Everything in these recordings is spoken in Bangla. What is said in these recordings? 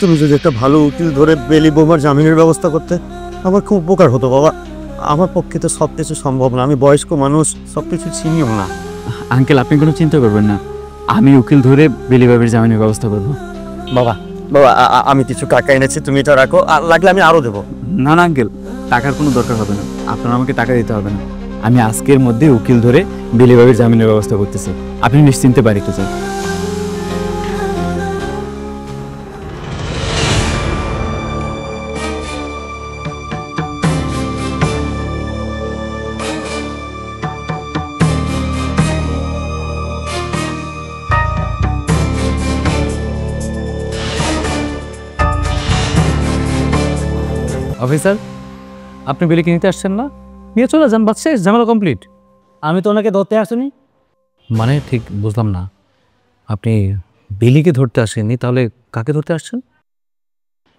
তুমি যদি একটা ভালো উকিল ধরে বেলি বোমার জামিনের ব্যবস্থা করতে আমার খুব উপকার হতো বাবা। আমার পক্ষে তো সব কিছু সম্ভব না, আমি বয়স্ক মানুষ, সব কিছু চিনিও না। আঙ্কেল, আপনি কোনো চিন্তা করবেন না, আমি উকিল ধরে বেলি বাবির জামিনের ব্যবস্থা করবো। বাবা বাবা আমি কিছু টাকা এনেছি, তুমি এটা রাখো, আর লাগলে আমি আরও দেবো। না না আঙ্কেল, টাকার কোনো দরকার হবে না, আপনার আমাকে টাকা দিতে হবে না। আমি আজকের মধ্যে উকিল ধরে বেলি বাবির জামিনের ব্যবস্থা করতেছি, আপনি নিশ্চিন্তে বাড়িতে যান। অফিসার, আপনি বেলিকে নিতে আসছেন না? নিয়ে চলে যান, বাদ শেষ, ঝামেলা কমপ্লিট। আমি তো ওনাকে ধরতে আসিনি। মানে ঠিক বুঝলাম না, আপনি বেলিকে ধরতে আসেননি, তাহলে কাকে ধরতে আসছেন?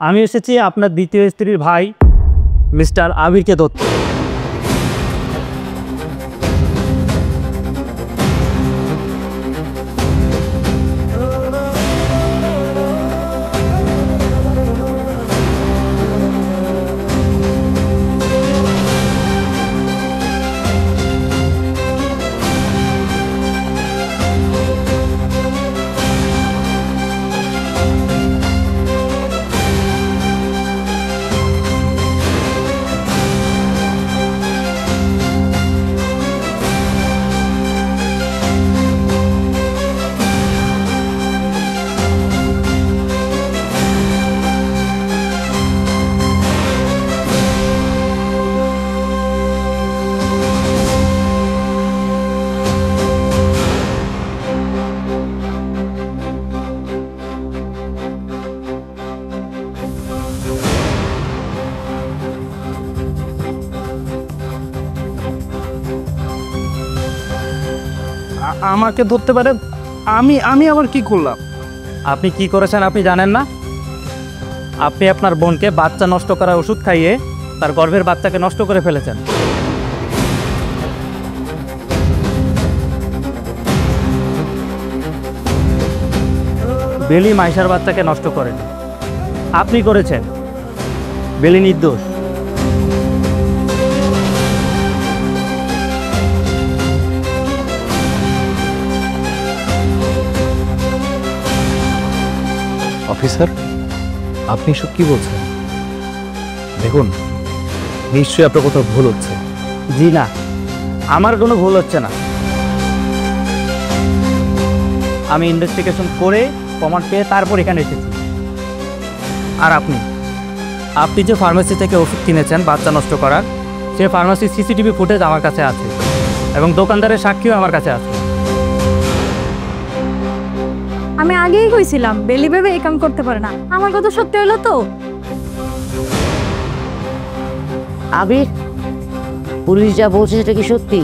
আমি এসেছি আপনার দ্বিতীয় স্ত্রীর ভাই মিস্টার আবিরকে ধরতে। আমাকে ধরতে পারে? আমি আবার কি করলাম? আপনি কি করেছেন আপনি জানেন না? আপনি আপনার বোনকে বাচ্চা নষ্ট করার ওষুধ খাইয়ে তার গর্ভের বাচ্চাকে নষ্ট করে ফেলেছেন। বেলি মাইশার বাচ্চাকে নষ্ট করেন, আপনি করেছেন। বেলি নির্দোষ। অফিসার, আপনি এসব কি বলছেন? দেখুন, নিশ্চয়ই আপনার কোথাও ভুল হচ্ছে। জি না, আমার কোনো ভুল হচ্ছে না। আমি ইনভেস্টিগেশন করে প্রমাণ পেয়ে তারপর এখানে এসেছি। আর আপনি যে ফার্মেসি থেকে ওষুধ কিনেছেন বাচ্চা নষ্ট করার, সে ফার্মেসির সিসিটিভি ফুটেজ আমার কাছে আছে এবং দোকানদারের সাক্ষীও আমার কাছে আছে। আমি আগেই কইছিলাম বেলি ভেবে এই কাম করতে পারে না। আমার কথা সত্যি হলো তো? আবির, পুলিশ যা বলছে সেটা কি সত্যি?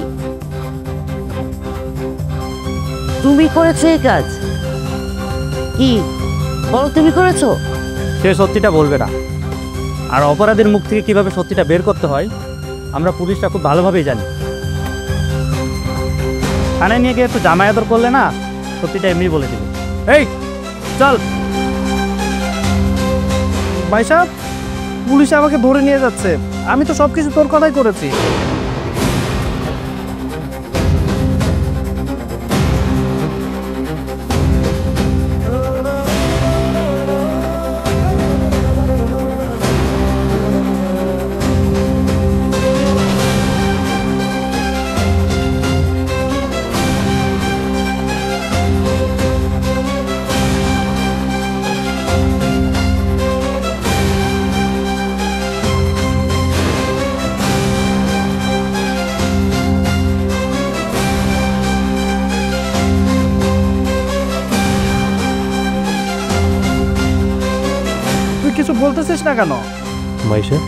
তুমি করেছো এই কাজ? কি বলো, তুমি করেছো? সে সত্যিটা বলবে না, আর অপরাধীর মুখ থেকে কিভাবে সত্যিটা বের করতে হয় আমরা পুলিশটা খুব ভালোভাবেই জানি। থানায় নিয়ে গিয়ে একটু জামায়াতর করলে না, সত্যিটা এমনি বলে দেবে। এই চল। ভাই সাহেব, পুলিশ আমাকে ধরে নিয়ে যাচ্ছে, আমি তো সবকিছু তোর কথাই করেছি। কিছু বলতেছিস না কেন? মাইশা,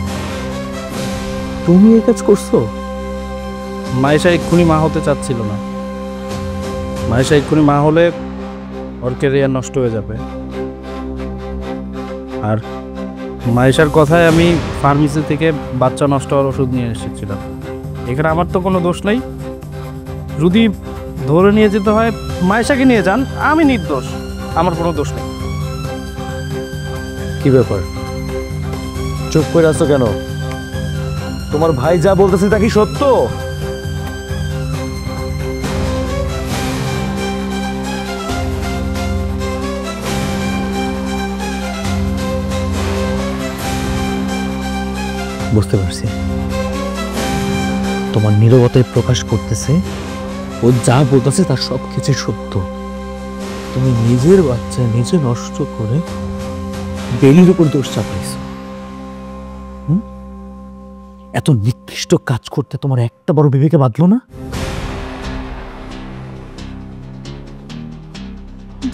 তুমি এই কাজ করছো? মায়েশা এক্ষুনি মা হতে চাচ্ছিল না। মায়েশা এক্ষুনি মা হলে ওর ক্যারিয়ার নষ্ট হয়ে যাবে। আর মায়েশার কথায় আমি ফার্মেসি থেকে বাচ্চা নষ্ট হওয়ার ওষুধ নিয়ে এসেছিলাম। এখানে আমার তো কোনো দোষ নেই। যদি ধরে নিয়ে যেতে হয় মায়েশাকে নিয়ে যান, আমি নির্দোষ, আমার কোনো দোষ নেই। কি ব্যাপার, চুপ করে আছো কেন? তোমার ভাই যা বলতেছে তা কি সত্য? বুঝতে পারছি, তোমার নীরবতায় প্রকাশ করতেছে ও যা বলতেছে তার সব কিছু সত্য। তুমি নিজের বাচ্চা নিজে নষ্ট করে বেলির উপর দোষ চাপাইছো। এত নিকৃষ্ট কাজ করতে তোমার একটা বড় বিবেকে বাঁধলো না?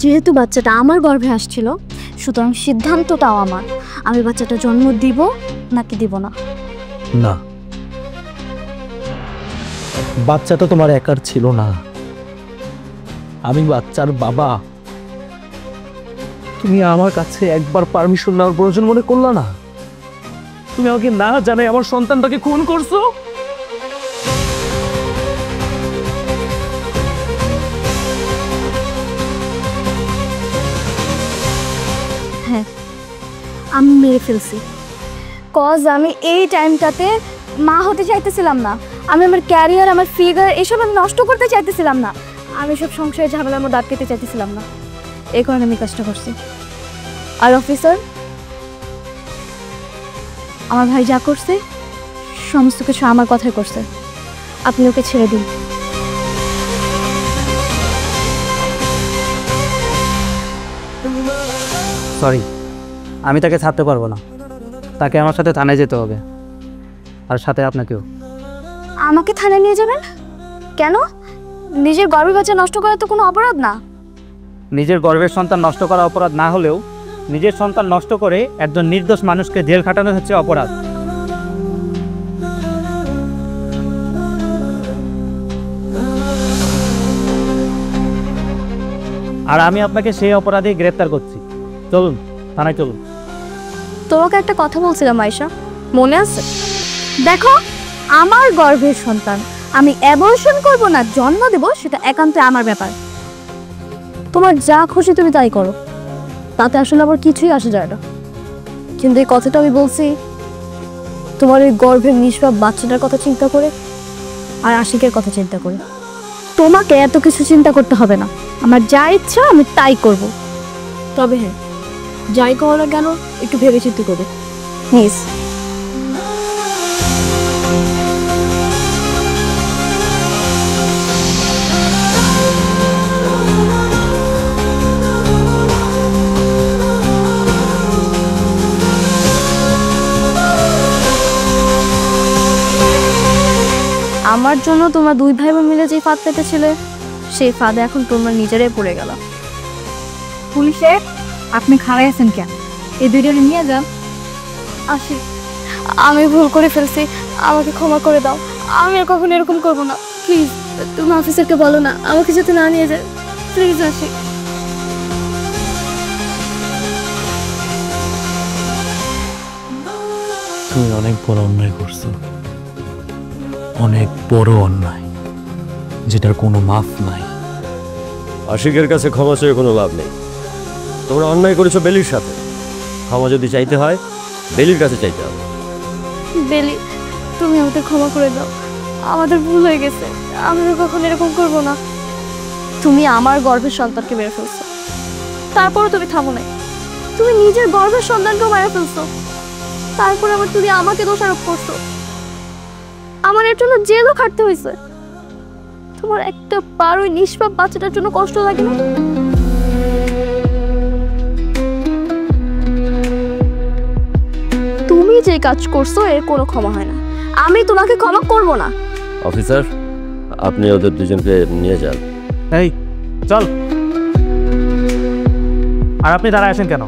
যেহেতু বাচ্চাটা আমার গর্ভে আসছিল, সুতরাং সিদ্ধান্তটাও আমার। আমি বাচ্চাটা জন্ম দিব নাকি দিব না। না, বাচ্চাটা তোমার একার ছিল না, আমি বাচ্চার বাবা। তুমি আমার কাছে একবার পারমিশন নেওয়ার প্রয়োজন মনে করলা না? তুমি আমাকে না জানাই আমার সন্তানটাকে খুন করছো। হ্যাঁ, আমি মেরে ফেলছি। কজ আমি এই টাইমটাতে মা হতে চাইতেছিলাম না। আমি আমার ক্যারিয়ার, আমার ফিগার এসব আমি নষ্ট করতে চাইতেছিলাম না। আমি সব সংসারে ঝামেলার মধ্যে আটকেতে চাইতেছিলাম না। এই কারণে আমি কাজটা করছি। আর অফিসার, আমার ভাই যা করছে সমস্ত কিছু আমার কথাই করছে। আপনি ওকে ছেড়ে দিন। সরি, আমি তাকে ছাড়তে পারবো না। তাকে আমার সাথে থানায় যেতে হবে, আর সাথে আপনাকেও। আমাকে থানায় নিয়ে যাবেন কেন? নিজের গর্ভের বাচ্চা নষ্ট করা তো কোনো অপরাধ না। নিজের গর্ভের সন্তান নষ্ট করা অপরাধ না হলেও নিজের সন্তান নষ্ট করে একজন নির্দোষ মানুষকে জেল খাটানো হচ্ছে অপরাধ। আর আমি আপনাকে সেই অপরাধে গ্রেপ্তার করছি। চলুন, থানায় চলুন। তোমাকে একটা কথা বলছিলাম আয়েশা, মনে আছে? দেখো, আমার গর্ভের সন্তান আমি অ্যাবর্শন করব না জন্ম দেব, সেটা একান্ত আমার ব্যাপার। তোমার যা খুশি তুমি তাই করো, তাতে আসলে আমার কিছুই আসে যায় না। কিন্তু এই কথাটা আমি বলছি তোমার ওই গর্ভের নিষ্পাপ বাচ্চাটার কথা চিন্তা করে আর আশিকের কথা চিন্তা করে। তোমাকে এত কিছু চিন্তা করতে হবে না। আমার যা ইচ্ছা আমি তাই করব। তবে হ্যাঁ, যাই করো না কেন একটু ভেবে চিন্তে করো প্লিজ। আমার জন্য তোমরা দুই ভাই বোন মিলে যে ফাঁদ পেতেছিলে, সেই ফাঁদে এখন তোমরা নিজেরাই পড়ে গেল। পুলিশে আপনি খাড়াই আছেন কেন? এই দুইজনে নিয়ে যান। আসি, আমি ভুল করে ফেলছি, আমাকে ক্ষমা করে দাও। আমি আর কখনো এরকম করবো না। প্লিজ তুমি অফিসারকে বলো না আমাকে যাতে না নিয়ে যায়। প্লিজ আসি। তুমি অনেক বড় অন্যায় করছো, অনেক বড় অন্যায়, যেটার কোনো মাফ নাই। আশিকের কাছে ক্ষমা চেয়ে কোনো লাভ নেই। তোমরা অন্যায় করেছো বেলির সাথে। ক্ষমা যদি চাইতে হয় বেলির কাছে চাইতে হবে। বেলি, তুমি আমাদের ক্ষমা করে দাও। আমাদের ভুল হয়ে গেছে, আমরা কখনো এরকম করবো না। তুমি আমার গর্ভের সন্তানকে মেরে ফেলছো, তারপরও তুমি থামো নাই। তুমি নিজের গর্ভের সন্তানকেও মেরে ফেলছো, তারপর আবার তুমি আমাকে দোষারোপ করছো। আমার এর জন্য জেলও খাটতে হয়েছে। তোমার একটা বার ওই নিষ্পাপ বাচ্চাটার জন্য কষ্ট লাগে না? তুমি যে কাজ করছো এর কোনো ক্ষমা হয় না। আমি তোমাকে ক্ষমা করব না। অফিসার, আপনি ওদের দুজনকে নিয়ে যান। এই চল। আর আপনি দাঁড়ায় আসেন কেন?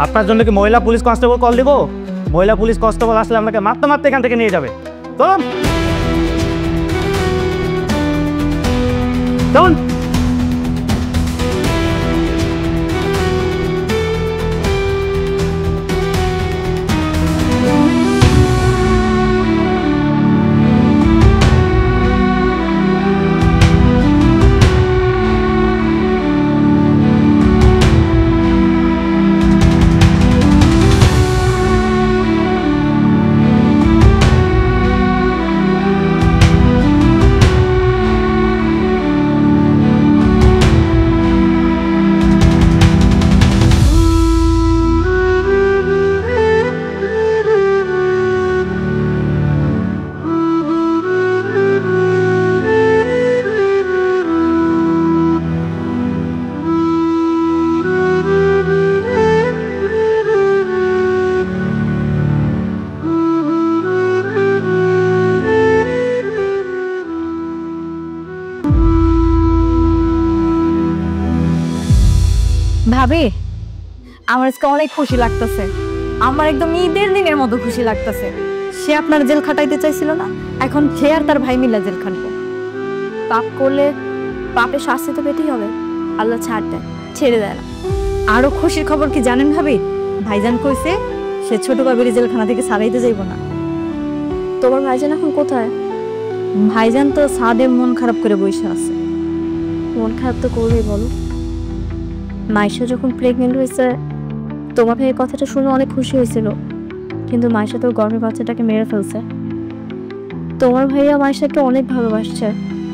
আপনার জন্য কি মহিলা পুলিশ কনস্টেবল কল দিব? মহিলা পুলিশ কনস্টেবল আসলে আপনাকে মারতে মারতে এখান থেকে নিয়ে যাবে। চলুন চলুন। ভাবি, আমার আজকে অনেক খুশি লাগতেছে। আমার একদম ঈদের দিনের মতো খুশি লাগতেছে। সে আপনার জেল খাটাইতে চাইছিল না, এখন সে আর তার ভাই মিলে জেল খাটবে। পাপ করলে পাপের শাস্তি তো পেতেই হবে। আল্লাহ ছাড় দেয়, ছেড়ে দেয় না। আরো খুশির খবর কি জানেন ভাবি? ভাইজান কইছে সে ছোট বাবির জেলখানা থেকে ছাড়াইতে যাইব না। তোমার ভাইজান এখন কোথায়? ভাইজান তো সাদে মন খারাপ করে বসে আছে। মন খারাপ তো করবেই বলো। মাইশা যখন প্রেগনেন্ট হয়েছে তোমার ভাইয়ের কথাটা শুনে অনেক খুশি হয়েছিল, কিন্তু মাইশা তো গর্ভের বাচ্চাটাকে মেরে ফেলছে। তোমার ভাইয়া মাইশাকে অনেক ভালোবাসছে,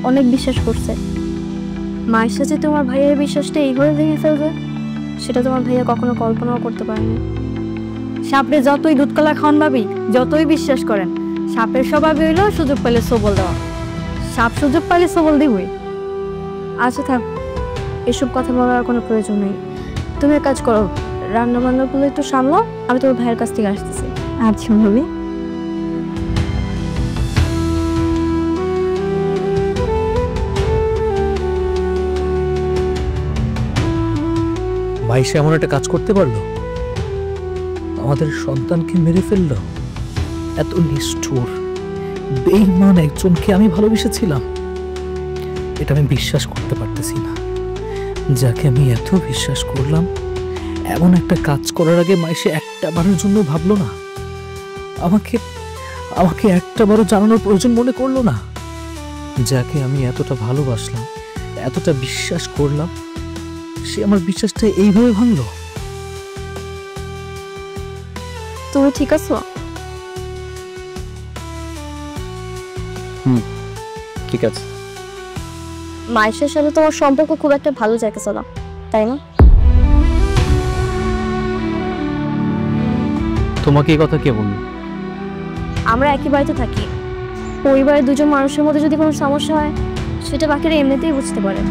অনেক বিশ্বাস করছে। মাইশা যে তোমার ভাইয়ের বিশ্বাসটা এইভাবে ভেঙে ফেলবে সেটা তোমার ভাইয়া কখনো কল্পনাও করতে পারেনি। সাপরে যতই দুধ কলা খাওয়ান ভাবি, যতই বিশ্বাস করেন, সাপের স্বভাবই হইল সুযোগ পেলে সবল দেওয়া। সাপ সুযোগ পাইলে সবল দিবই। আচ্ছা থাক, এসব কথা বলার কোনো প্রয়োজন নেই। তুমি এক কাজ করো, রান্না বান্নাগুলো একটু সামলাও, আমি তোমার ভাইয়ের কাছ থেকে আসতেছি। আচ্ছা ভাবি। মাইশা এমন একটা কাজ করতে পারলো, আমাদের সন্তানকে মেরে ফেললো। এত নিষ্ঠুর বেঈমান একজনকে আমি ভালোবেসেছিলাম, এটা আমি বিশ্বাস করতে পারতেছি না। যাকে আমি এত বিশ্বাস করলাম, এমন একটা কাজ করার আগে মাইশা একটা বারের জন্য ভাবলো না, আমাকে আমাকে একটা বারও জানানোর প্রয়োজন মনে করলো না। যাকে আমি এতটা ভালোবাসলাম, এতটা বিশ্বাস করলাম, সে আমার বিশ্বাসটা এইভাবে ভাঙলো। তুমি ঠিক আছো? ঠিক আছে। মাইশের সাথে তোমার সম্পর্ক খুব একটা ভালো যাইতেছে না, তাই না? তোমাকে এই কথা কে বললো? আমরা একই বাড়িতে থাকি। পরিবারের দুজন মানুষের মধ্যে যদি কোনো সমস্যা হয় সেটা বাকিরা এমনিতেই বুঝতে পারে।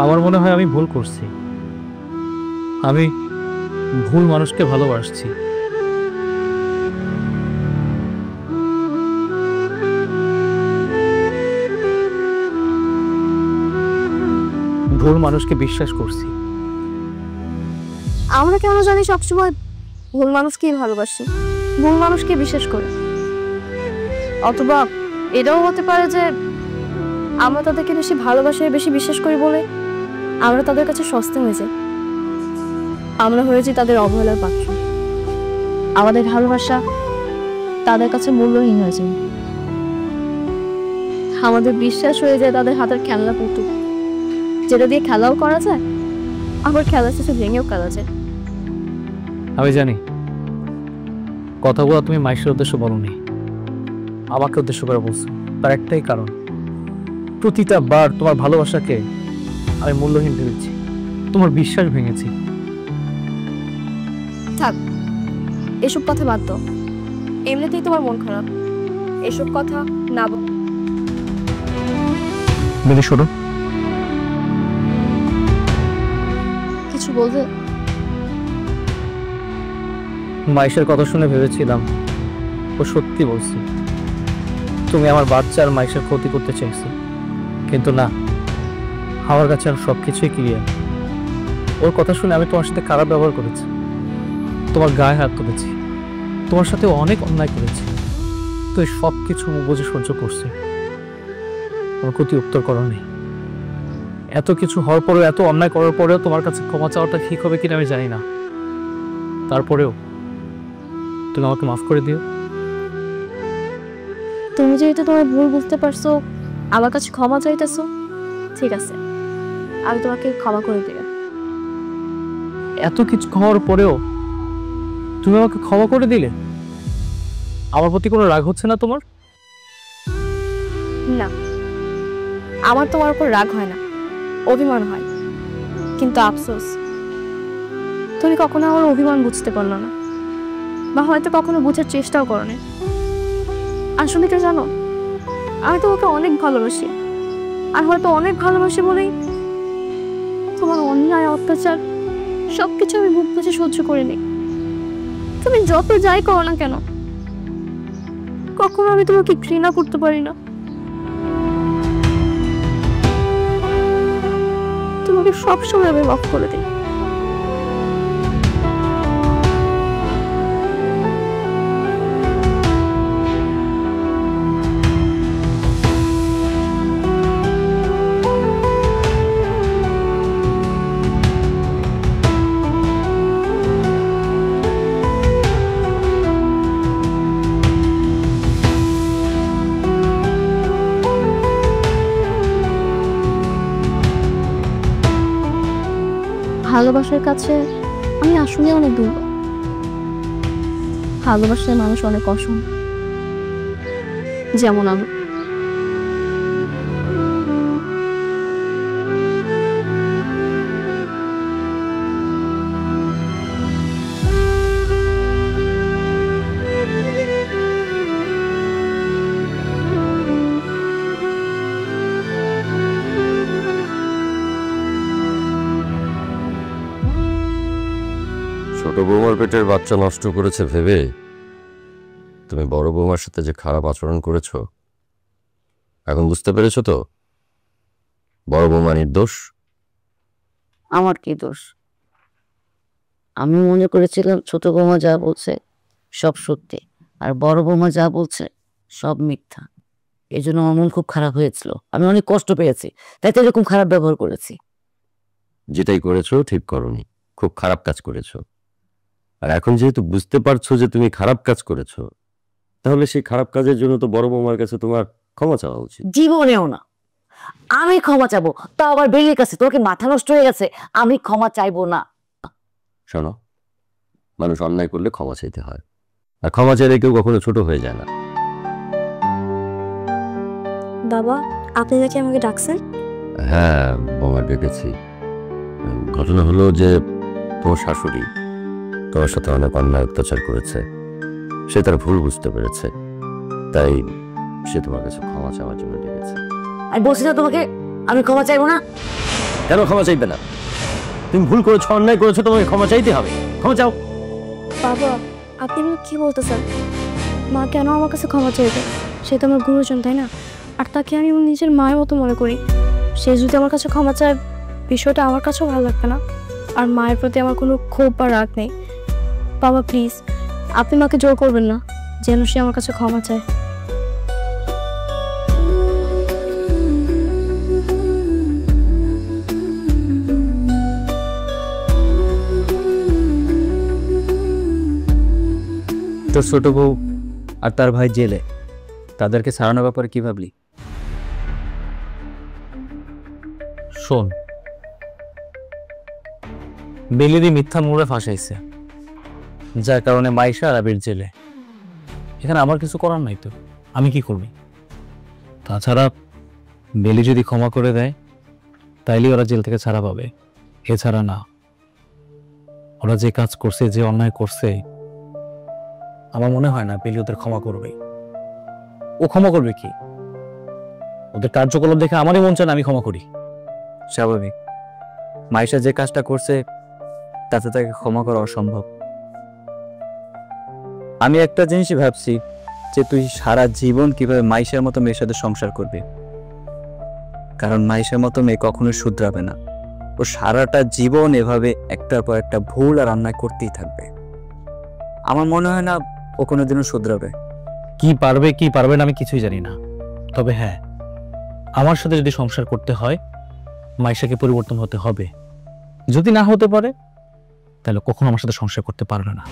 আমার মনে হয় আমি ভুল করছি। আমি ভুল মানুষকে ভালোবাসছি। ভুল মানুষকে বিশ্বাস করছি। আমরা কেন জানি সবসময় ভুল মানুষকেই ভালোবাসি, ভুল মানুষকে বিশ্বাস করি। অথবা এটাও হতে পারে যে আমরা তাদেরকে বেশি ভালোবাসি, বেশি বিশ্বাস করি বলে আমরা তাদের কাছে সস্তা হয়ে যাই। আমরা হয়েছি তাদের অবহেলার পাত্র। আমাদের ভালোবাসা তাদের কাছে মূল্যহীন হয়ে যায়। আমাদের বিশ্বাস হয়ে যায় তাদের হাতের খেলনা পুতুল, যেটা দিয়ে খেলাও করা যায়, আবার খেলা শেষে ভেঙেও খেলা যায়। আমি জানি কথাগুলো তুমি মাইশের উদ্দেশ্য বলনি, আমাকে উদ্দেশ্য করে বলছো। তার একটাই কারণ, প্রতিটা বার তোমার ভালোবাসাকে আমি মূল্যহীন ভেবেছি, তোমার বিশ্বাস ভেঙেছি। থাক, এসব কথা বাদ দাও। এমনিতেই তোমার মন খারাপ, এসব কথা না বল। বেলি শোনো, কিছু বলবে? মাইশের কথা শুনে ভেবেছিলাম ও সত্যি বলছে, তুমি আমার বাচ্চা আর মাইশের ক্ষতি করতে চাইছো, কিন্তু না, আমার কাছে আর সব কিছুই ক্লিয়ার। ওর কথা শুনে আমি তোমার সাথে খারাপ ব্যবহার করেছি, তোমার গায়ে হাত তুলেছি, তোমার সাথে অনেক অন্যায় করেছি। তো এই সব কিছু মুখ বুঝে সহ্য করছি, আমার ক্ষতি উত্তর করো নেই। এত কিছু হওয়ার পরেও, এত অন্যায় করার পরেও তোমার কাছে ক্ষমা চাওয়াটা ঠিক হবে কিনা আমি জানি না। তারপরেও তুমি আমাকে মাফ করে দিও। তুমি যেহেতু তোমার ভুল বুঝতে পারছো, আমার কাছে ক্ষমা চাইতেছো, ঠিক আছে, আমি তোমাকে ক্ষমা করে দিই। এত কিছু হওয়ার পরেও তুমি আমাকে ক্ষমা করে দিলে? আমার প্রতি কোনো রাগ হচ্ছে না তোমার? না, আমার তোমার উপর রাগ হয় না, অভিমান হয়। কিন্তু আফসোস, তুমি কখনো আমার অভিমান বুঝতে পারলো না, বা হয়তো কখনো বুঝার চেষ্টাও করো না। আসলে কি জানো, আমি তোমাকে অনেক ভালোবাসি, আর হয়তো অনেক ভালোবাসি বলেই তোমার অন্যায় অত্যাচার সবকিছু আমি বুক বুঝে সহ্য করে নিই। তুমি যত যাই করো না কেন, কখনো আমি তোমাকে ঘৃণা করতে পারি না। তোমাকে সবসময় আমি মাফ করে দিই। ভালোবাসার কাছে আমি আসলে অনেক দুর্বল। ভালোবাসার মানুষ অনেক অসম, যেমন আমি। ছোট বৌমার পেটের বাচ্চা নষ্ট করেছে ভেবে তুমি বড় বৌমার সাথে যে খারাপ আচরণ করেছো, এখন বুঝতে পেরেছো তো? বড় বৌমা নির্দোষ। আমার কি দোষ? আমি মনে করেছিলাম ছোট বৌমা যা বলছে সব সত্যি, আর বড় বৌমা যা বলছে সব মিথ্যা। এই জন্য আমার মন খুব খারাপ হয়েছিল, আমি অনেক কষ্ট পেয়েছি, তাই তো এরকম খারাপ ব্যবহার করেছি। যেটাই করেছো ঠিক করনি, খুব খারাপ কাজ করেছো। আর এখন যেহেতু বুঝতে পারছো যে তুমি খারাপ কাজ করেছো, তাহলে সেই খারাপ কাজের জন্য তো বড় বৌমার কাছে তোমার ক্ষমা চাওয়া উচিত। জীবনেও না। আমি ক্ষমা চাবো, তা আবার বেরিয়ে কাছে? তোর কি মাথা নষ্ট হয়ে গেছে? আমি ক্ষমা চাইবো না। শোনো, মানুষ অন্যায় করলে ক্ষমা চাইতে হয়, আর ক্ষমা চাইলে কেউ কখনো ছোট হয়ে যায় না। বাবা, আপনি নাকি আমাকে ডাকছেন? হ্যাঁ বৌমা, ডেকেছি। ঘটনা হলো যে তোমার শাশুড়ি তোমার সাথে অনেক অন্যায় অত্যাচার করেছে, সে তার ভুল বুঝতে পেরেছে, তাই সে তোমার কাছে ক্ষমা চাওয়ার জন্য ডেকেছে। আমি বলছি না তোমাকে আমি ক্ষমা চাইবো না? কেন ক্ষমা চাইবে না? তুমি ভুল করেছো, অন্যায় করেছো, তোমাকে ক্ষমা চাইতে হবে। ক্ষমা চাও। বাবা, আপনি কি বলতেছেন? মা কেন আমার কাছে ক্ষমা চাইবে? সে তো আমার গুরুজন, তাই না? আর তাকে আমি আমার নিজের মায়ের মতো মনে করি। সে যদি আমার কাছে ক্ষমা চায়, বিষয়টা আমার কাছেও ভালো লাগবে না। আর মায়ের প্রতি আমার কোনো ক্ষোভ বা রাগ নেই। বাবা প্লিজ, আপনি মাকে জোর করবেন না যেন সে আমার কাছে ক্ষমা চায়। তোর ছোট বউ আর তার ভাই জেলে, তাদেরকে ছাড়ানোর ব্যাপারে কি ভাবলি? শোন, বেলিদি মিথ্যা মোড়ে ফাঁসাইছে, যার কারণে মাইশা আর আবির জেলে। এখানে আমার কিছু করার নাই তো, আমি কি করবি? তাছাড়া বেলি যদি ক্ষমা করে দেয় তাইলে ওরা জেল থেকে ছাড়া পাবে, এছাড়া না। ওরা যে কাজ করছে, যে অন্যায় করছে, আমার মনে হয় না বেলি ওদের ক্ষমা করবে। ও ক্ষমা করবে কি? ওদের কার্যকলাপ দেখে আমারই মন চায় না আমি ক্ষমা করি। স্বাভাবিক, মাইশা যে কাজটা করছে তাতে তাকে ক্ষমা করা অসম্ভব। আমি একটা জিনিসই ভাবছি যে তুই সারা জীবন কিভাবে মাইশার মতো মেয়ের সাথে সংসার করবি, কারণ মাইশার মতো মেয়ে কখনো শুধরাবে না। ও সারাটা জীবন এভাবে একটার পর একটা ভুল আর অন্যায় করতেই থাকবে। আমার মনে হয় না ও কোনোদিনও শুধরাবে। কি পারবে কি পারবে না আমি কিছুই জানি না, তবে হ্যাঁ, আমার সাথে যদি সংসার করতে হয় মাইশাকে পরিবর্তন হতে হবে। যদি না হতে পারে তাহলে কখনো আমার সাথে সংসার করতে পারবে না।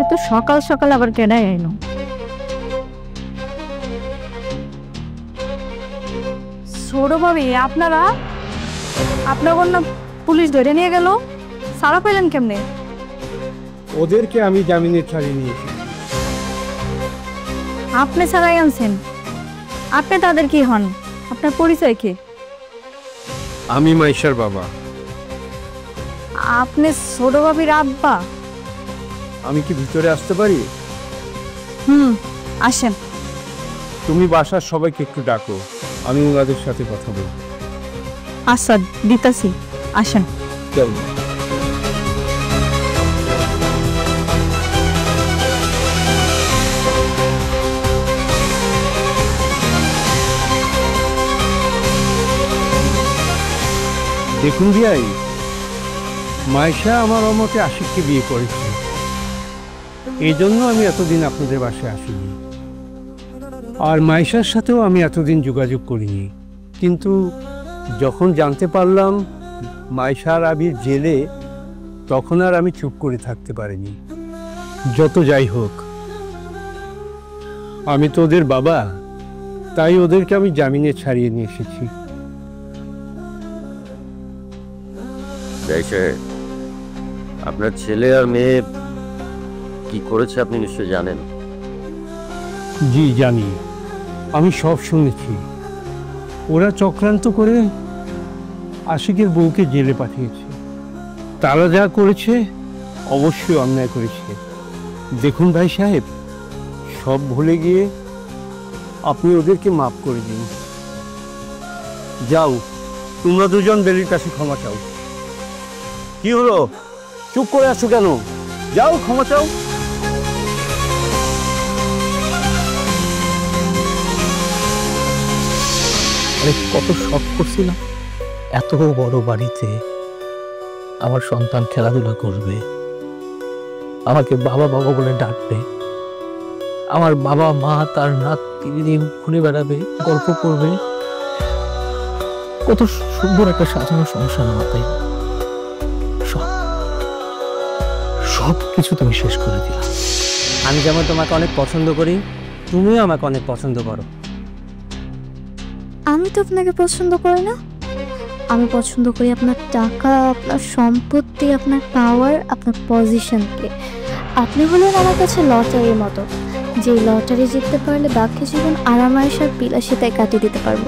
এত সকাল সকাল আবার কেডাই আইলো? ছোট ভাবি, আপনারা আপনার কন্যা পুলিশ ধরে নিয়ে গেল, সারা পেলেন কেমনে? ওদেরকে আমি জামিনে ছাড়িয়ে নিয়েছি। আপনি ছাড়াই আনছেন? আপনি তাদের কি হন? আপনার পরিচয় কি? আমি মাইশার বাবা। আপনি ছোট ভাবির আব্বা? আমি কি ভিতরে আসতে পারি? আসেন। তুমি বাসার সবাইকে একটু ডাকো, আমি ওনাদের সাথে কথা বলবো। আচ্ছা দিতাছি, আসেন। চলো। দেখুন বিয়াই, মাইশা আমার অমতে আশিককে বিয়ে করেছে, এই জন্য আমি এতদিন আপনাদের বাসায় আসিনি। আর মাইশার সাথেও আমি এতদিন যোগাযোগ করিনি, কিন্তু যখন জানতে পারলাম মাইশা আর আবির জেলে, তখন আর আমি চুপ করে থাকতে পারিনি। যত যাই হোক, আমি তো ওদের বাবা, তাই ওদেরকে আমি জামিনে ছাড়িয়ে নিয়ে এসেছি। আপনার ছেলে আর মেয়ে কি করেছে আপনি নিশ্চয় জানেন। জি জানি, আমি সব শুনেছি। ওরা চক্রান্ত করে আশিকের বউকে জেলে পাঠিয়েছে। তারা যা করেছে অবশ্যই অন্যায় করেছে। দেখুন ভাই সাহেব, সব ভুলে গিয়ে আপনি ওদেরকে মাফ করে দিন। যাও, তোমরা দুজন বেলির কাছে ক্ষমা চাও। কি হলো, চুপ করে আছো কেন? যাও, ক্ষমা চাও। আরে কত শখ করছিলাম, এত বড় বাড়িতে আমার সন্তান খেলাধুলা করবে, আমাকে বাবা বাবা বলে ডাকবে, আমার বাবা মা তার নাতি নিয়ে ঘুরে বেড়াবে, গল্প করবে। কত সুন্দর একটা সাজানো সংসার মাথায়, সব কিছু তুমি শেষ করে দিলা। আমি যেমন তোমাকে অনেক পছন্দ করি, তুমিও আমাকে অনেক পছন্দ করো। আমি তো আপনাকে পছন্দ করি না, আমি পছন্দ করি আপনার টাকা, আপনার সম্পত্তি, আপনার পাওয়ার, আপনার পজিশনকে। আপনি হলেন আমার কাছে লটারির মতো, যে লটারি জিততে পারলে বাকি জীবন আরামায়েশ আর বিলাসিতায় কাটিয়ে দিতে পারবো।